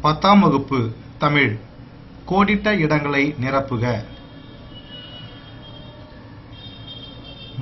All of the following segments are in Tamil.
10ஆம் வகுப்பு தமிழ் கோடிட்ட இடங்களை நிரப்புக.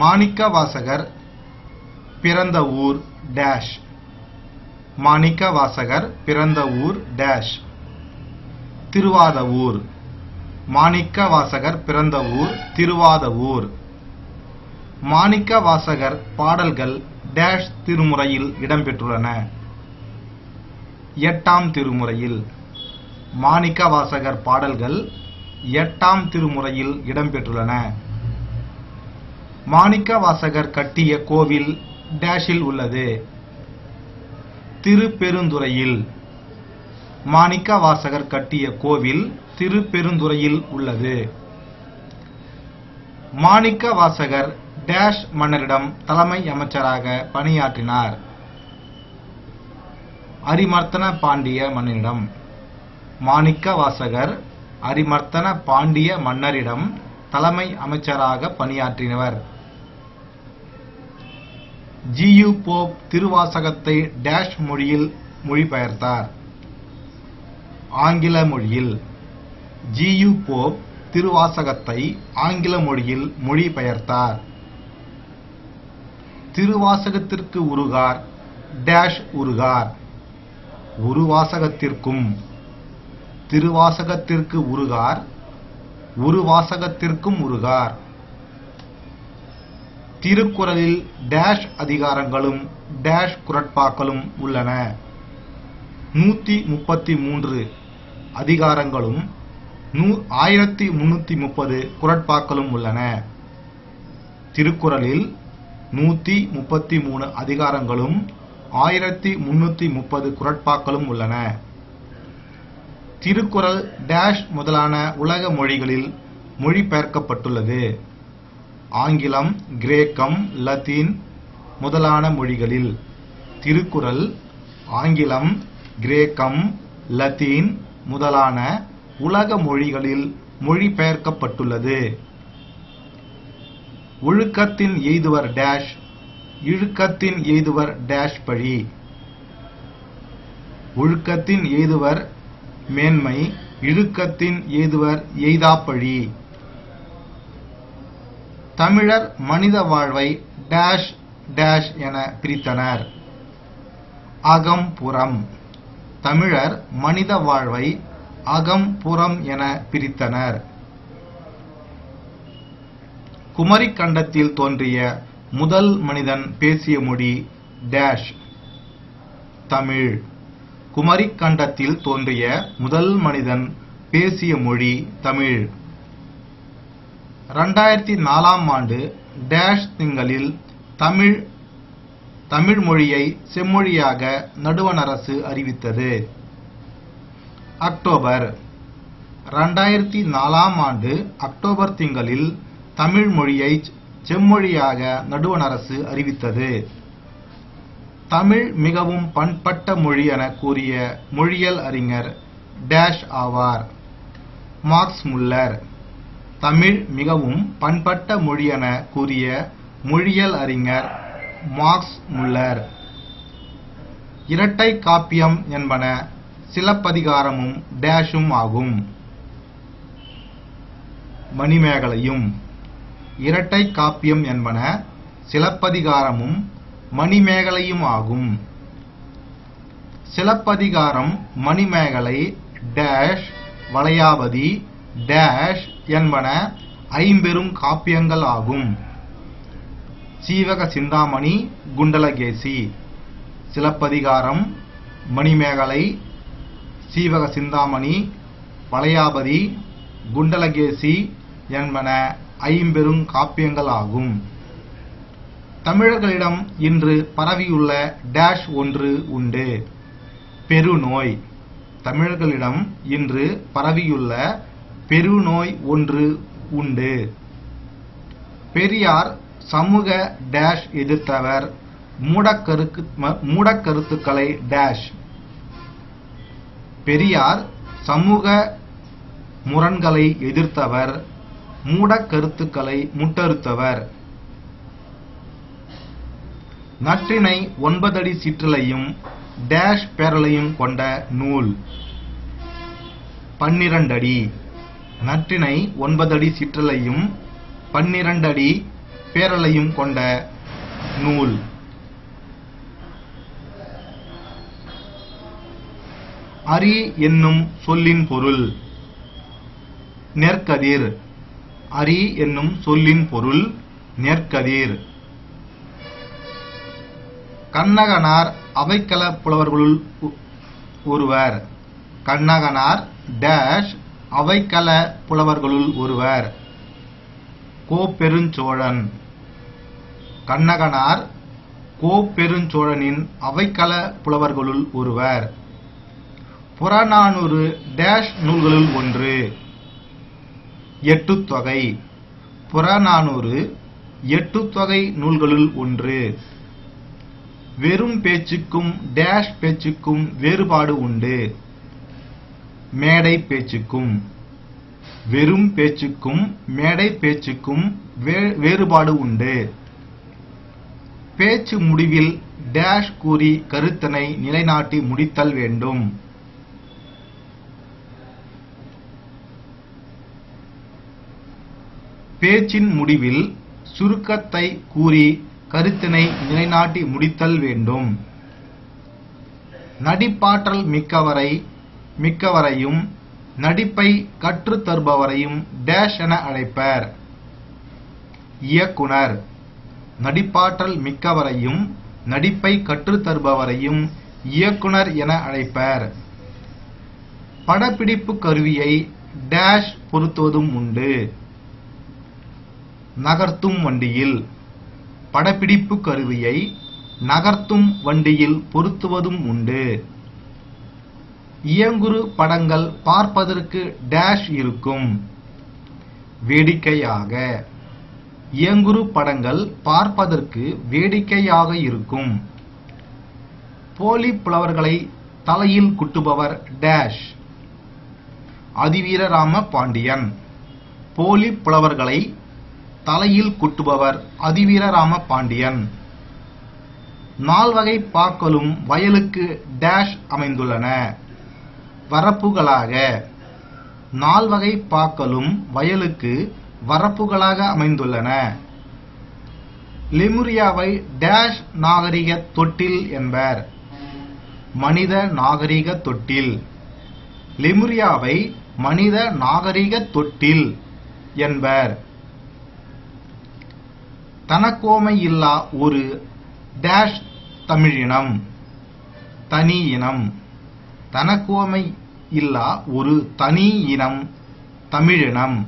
மாணிக்கவாசகர் பிறந்த ஊர் டேஷ். மாணிக்கவாசகர் பிறந்த ஊர் டேஷ். திருவாதவூர். மாணிக்கவாசகர் பிறந்த ஊர் திருவாதவூர். மாணிக்கவாசகர் பாடல்கள் டேஷ் திருமுறையில் இடம்பெற்றுள்ளன. 8ஆம் திருமுறையில். மாணிக்கவாசகர் பாடல்கள் 8ஆம் திருமுறையில் இடம்பெற்றுள்ளன. மாணிக்கவாசகர் கட்டிய கோவில் டேஷில் உள்ளது. திருப்பெருந்துறையில். மாணிக்கவாசகர் கட்டிய கோவில் திருப்பெருந்துறையில் உள்ளது. மாணிக்கவாசகர் டேஷ் மன்னரிடம் தலைமை அமைச்சராக பணியாற்றினார். அரிமர்த்தன பாண்டிய மன்னரிடம். மாணிக்கவாசகர் அரிமர்த்தன பாண்டிய மன்னரிடம் தலைமை அமைச்சராக பணியாற்றினவர். ஜி.யு. போப் திருவாசகத்தை டேஷ் மொழியில் மொழிபெயர்த்தார். ஆங்கில மொழியில். ஜி.யு. போப் திருவாசகத்தை ஆங்கில மொழியில் மொழிபெயர்த்தார். திருவாசகத்திற்கு உருகார் டேஷ் உருகார். உருவாசகத்திற்கும். திருவாசகத்திற்கு உருகார் உருவாசகத்திற்கும் உருகார். திருக்குறளில் டேஷ் அதிகாரங்களும் டேஷ் குறட்பாக்களும் உள்ளன. 133 அதிகாரங்களும் 1330 குறட்பாக்களும் உள்ளன. திருக்குறளில் 133 அதிகாரங்களும் 1330 குறட்பாக்களும் உள்ளன. திருக்குறள் டேஷ் முதலான உலக மொழிகளில் மொழிபெயர்க்கப்பட்டுள்ளது. ஆங்கிலம், கிரேக்கம், லத்தீன் முதலான மொழிகளில். திருக்குறள் ஆங்கிலம், கிரேக்கம், லத்தீன் முதலான உலக மொழிகளில் மொழிபெயர்க்கப்பட்டுள்ளது. ஒழுக்கத்தின் எய்துவர் டேஷ் இழுக்கத்தின் எய்துவர் டேஷ் பழி. ஒழுக்கத்தின் எய்துவர் மேன்மை இழுக்கத்தின் எய்துவர் எய்தாப்பழி. தமிழர் மனித வாழ்வை டேஷ் டேஷ் என பிரித்தனர். அகம் புறம். தமிழர் மனித வாழ்வை அகம் புறம் என பிரித்தனர். குமரிக்கண்டத்தில் தோன்றிய முதல் மனிதன் பேசிய மொழி டேஷ். தமிழ். குமரிக்கண்டத்தில் தோன்றிய முதல் மனிதன் பேசிய மொழி தமிழ். 2004ஆம் ஆண்டு டேஷ் திங்களில் தமிழ் மொழியை செம்மொழியாக நடுவண் அரசு அறிவித்தது. அக்டோபர். 2004ஆம் ஆண்டு அக்டோபர் திங்களில் தமிழ் மொழியை செம்மொழியாக நடுவண் அரசு அறிவித்தது. தமிழ் மிகவும் பண்பட்ட மொழி என கூறிய மொழியியல் அறிஞர் டேஷ் ஆவார். Marks Muller. தமிழ் மிகவும் பண்பட்ட மொழி என கூறிய மொழியியல் அறிஞர் மார்க்ஸ் முல்லர். இரட்டை காப்பியம் என்பன சிலப்பதிகாரமும் டேஷும் ஆகும். மணிமேகலையும். இரட்டை காப்பியம் என்பன சிலப்பதிகாரமும் மணிமேகலையும் ஆகும். சிலப்பதிகாரம், மணிமேகலை டேஷ் வளையாபதி டேஷ் என்பன ஐம்பெரும் காப்பியங்கள் ஆகும். சீவக சிந்தாமணி, குண்டலகேசி. சிலப்பதிகாரம், மணிமேகலை, சீவக சிந்தாமணி, வளையாபதி, குண்டலகேசி என்பன ஐம்பெரும் காப்பியங்கள் ஆகும். தமிழர்களிடம் இன்று பரவியுள்ள டேஷ் ஒன்று உண்டு. பெருநோய். தமிழர்களிடம் இன்று பரவியுள்ள பெருநோய் ஒன்று உண்டு. பெரியார் சமூக டேஷ் எதிர்த்தவர் மூடக்கருத்துக்களை டேஷ். பெரியார் சமூக முரண்களை எதிர்த்தவர் மூடக்கருத்துக்களை முட்டறுத்தவர். நற்றிணை 9 அடி சிற்றலையும் டேஷ் பேரலையும் கொண்ட நூல். 12 அடி. நற்றிணை 9 அடி சிற்றலையும் 12 அடி பேரலையும் கொண்ட நூல். அரி என்னும் சொல்லின் பொருள். நெற்கதிர். அரி என்னும் சொல்லின் பொருள் நெற்கதிர். கண்ணகனார் அவைக்கள புலவர்களுள் ஒருவர். கண்ணகனார் டேஷ் அவைக்கள புலவர்களுள் ஒருவர். கோப்பெருஞ்சோழன். கண்ணகனார் கோப்பெருஞ்சோழனின் அவைக்கள புலவர்களுள் ஒருவர். புறநானூறு டேஷ் நூல்களுள் ஒன்று. எட்டுத்தொகை. புறநானூறு எட்டுத்தொகை நூல்களுள் ஒன்று. வெறும் பேச்சுக்கும் டேஷ் பேச்சுக்கும் வேறுபாடு உண்டு. மேடை பேச்சுக்கும். வெறும் பேச்சுக்கும் மேடை பேச்சுக்கும் வேறுபாடு உண்டு. பேச்சு முடிவில் டேஷ் கூறி கருத்தினை நிலைநாட்டி முடித்தல் வேண்டும். பேச்சின் முடிவில் சுருக்கத்தை கூறி கருத்தினை நிலைநாட்டி முடித்தல் வேண்டும். நடிப்பாற்றல் மிக்கவரையும் நடிப்பை கற்றுத் தருபவரையும் டேஷ் என அழைப்பர். இயக்குனர். நடிப்பாற்றல் மிக்கவரையும் நடிப்பை கற்றுத் தருபவரையும் இயக்குனர் என அழைப்பர். படப்பிடிப்பு கருவியை டேஷ் பொருத்துவதும் உண்டு. நகர்த்தும் வண்டியில். படப்பிடிப்பு கருவியை நகர்த்தும் வண்டியில் பொருத்துவதும் உண்டு. இயங்குறு படங்கள் பார்ப்பதற்கு டேஷ் இருக்கும். வேடிக்கையாக. இயங்குறு படங்கள் பார்ப்பதற்கு வேடிக்கையாக இருக்கும். போலி புலவர்களை தலையில் குட்டுபவர் டேஷ். அதிவீரராம பாண்டியன். போலி புலவர்களை தலையில் குட்டுபவர் அதிவீரராம பாண்டியன். நால்வகை பாக்களும் வயலுக்கு டேஷ் அமைந்துள்ளன. வரப்புகளாக. நால்வகை பாக்களும் வயலுக்கு வரப்புகளாக அமைந்துள்ளன. லெமுரியாவை டேஷ் நாகரிக தொட்டில் என்பர். மனித நாகரிக தொட்டில். லெமுரியாவை மனித நாகரிக தொட்டில் என்பர். தனக்கோமை இல்லா ஒரு டேஷ் தமிழினம். தனி இனம். தனக்கோமை இல்லா ஒரு தனி இனம் தமிழினம்.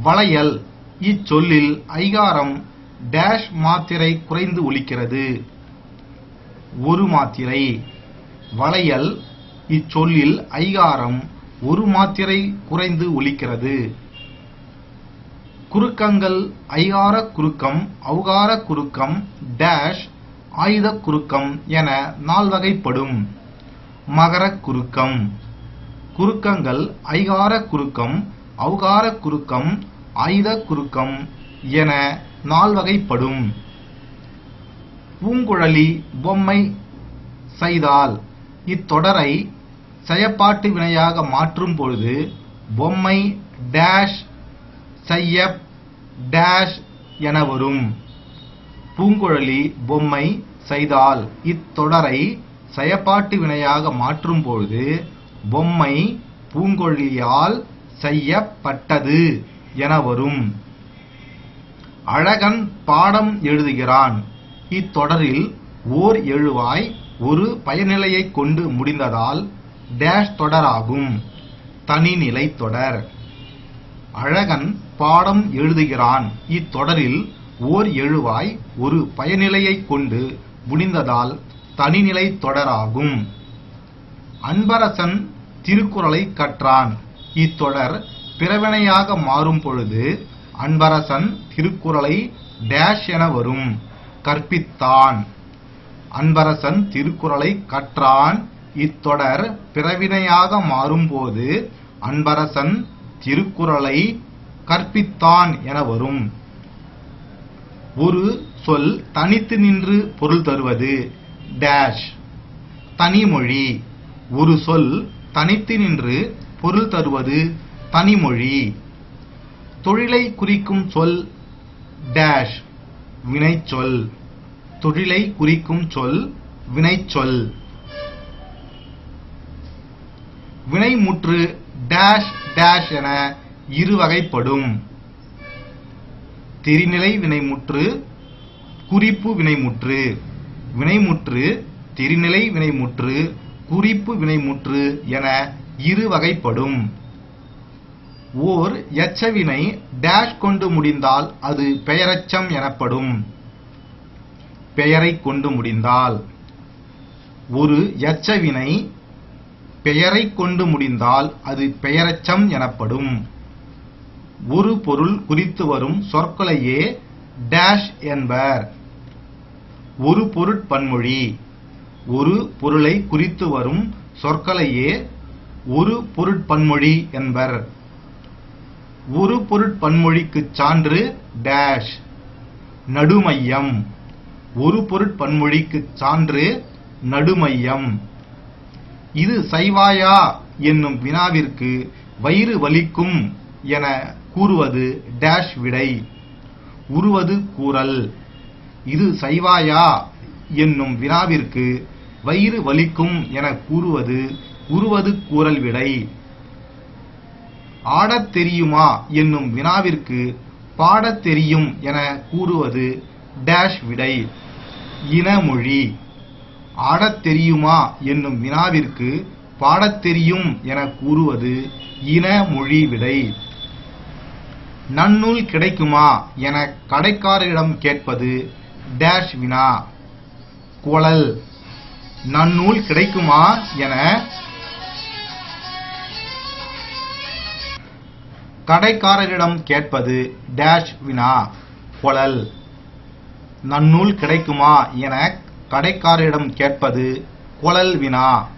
வளையல். இச்சொல்லில் ஐகாரம் டேஷ் மாத்திரை குறைந்து ஒலிக்கிறது. ஒரு மாத்திரை. வளையல். இச்சொல்லில் ஐகாரம் ஒரு மாத்திரை குறைந்து ஒலிக்கிறது. குறுக்கங்கள் ஐகார குறுக்கம் ஔகார குறுக்கம் டேஷ் ஆயுத குறுக்கம் என நால்வகைப்படும். மகர குறுக்கம். குறுக்கங்கள் ஐகார குறுக்கம் ஔகார குறுக்கம் ஆயுத குறுக்கம் என நால்வகைப்படும். பூங்குழலி பொம்மை செய்தால். இத்தொடரை செயப்பாட்டு வினையாக மாற்றும் பொழுது பொம்மை டேஷ் செய்ய டேஷ் என வரும். பூங்குழலி பொம்மை செய்தால். இத்தொடரை செயப்பாட்டு வினையாக மாற்றும் பொழுது பொம்மை பூங்குழலியால் செய்யப்பட்டது என வரும். அழகன் பாடம் எழுதுகிறான். இத்தொடரில் ஓர் எழுவாய் ஒரு பயனிலையை கொண்டு முடிந்ததால் டேஷ் தொடராகும். தனிநிலை தொடர். அழகன் பாடம் எழுதுகிறான். இத்தொடரில் ஓர் எழுவாய் ஒரு பயனிலையை கொண்டு முடிந்ததால் தனிநிலை தொடராகும். அன்பரசன் திருக்குறளை கற்றான். இத்தொடர் பிறவினையாக மாறும் பொழுது அன்பரசன் திருக்குறளை டேஷ் என வரும். கற்பித்தான். அன்பரசன் திருக்குறளை கற்றான். இத்தொடர் பிறவினையாக மாறும்போது அன்பரசன் திருக்குறளை கற்பித்தான் என வரும். ஒரு சொல் தனித்து நின்று பொருள் தருவது டேஷ். தனிமொழி. ஒரு சொல் தனித்து நின்று பொருள் தருவது தனிமொழி. தொழிலை குறிக்கும் சொல் டேஷ் வினைச்சொல். தொழிலை குறிக்கும் சொல் வினைச்சொல். வினைமுற்று டேஷ் டேஷ் என இருவகைப்படும். திரிநிலை வினைமுற்று, குறிப்பு வினைமுற்று. வினைமுற்று திரிநிலை வினைமுற்று, குறிப்பு வினைமுற்று என இருவகைப்படும். ஓர் எச்சவினை டேஷ் கொண்டு முடிந்தால் அது பெயரெச்சம் எனப்படும். பெயரை கொண்டு முடிந்தால். ஒரு எச்சவினை பெயரை கொண்டு முடிந்தால் அது பெயரெச்சம் எனப்படும். ஒரு பொருள் குறித்து வரும் சொற்களையே டேஷ் என்பர். ஒரு பொருட்பன்மொழி. ஒரு பொருளை குறித்து வரும் சொற்களையே ஒரு பொருட்பன்மொழி என்பர். ஒரு பொருட்பன்மொழிக்கு சான்று டேஷ் நடுமையம். ஒரு பொருட்பன்மொழிக்கு சான்று நடுமையம். இது சைவாயா என்னும் வினாவிற்கு வயிறு வலிக்கும் என கூறுவது டேஷ் விடை. உருவது கூறல். இது சைவாயா என்னும் வினாவிற்கு வயிறு வலிக்கும் என கூறுவது உருவது கூறல் விடை. ஆடத் தெரியுமா என்னும் வினாவிற்கு பாடத் தெரியும் என கூறுவது டேஷ் விடை. இனமொழி. ஆடத் தெரியுமா என்னும் வினாவிற்கு பாடத் தெரியும் என கூறுவது இனமொழி விடை. நன்னூல் கிடைக்குமா என கடைக்காரரிடம் கேட்பது டேஷ் வினா. குழல். நன்னூல் கிடைக்குமா என கடைக்காரரிடம் கேட்பது டேஷ் வினா. குழல். நன்னூல் கிடைக்குமா என கடைக்காரரிடம் கேட்பது குழல் வினா.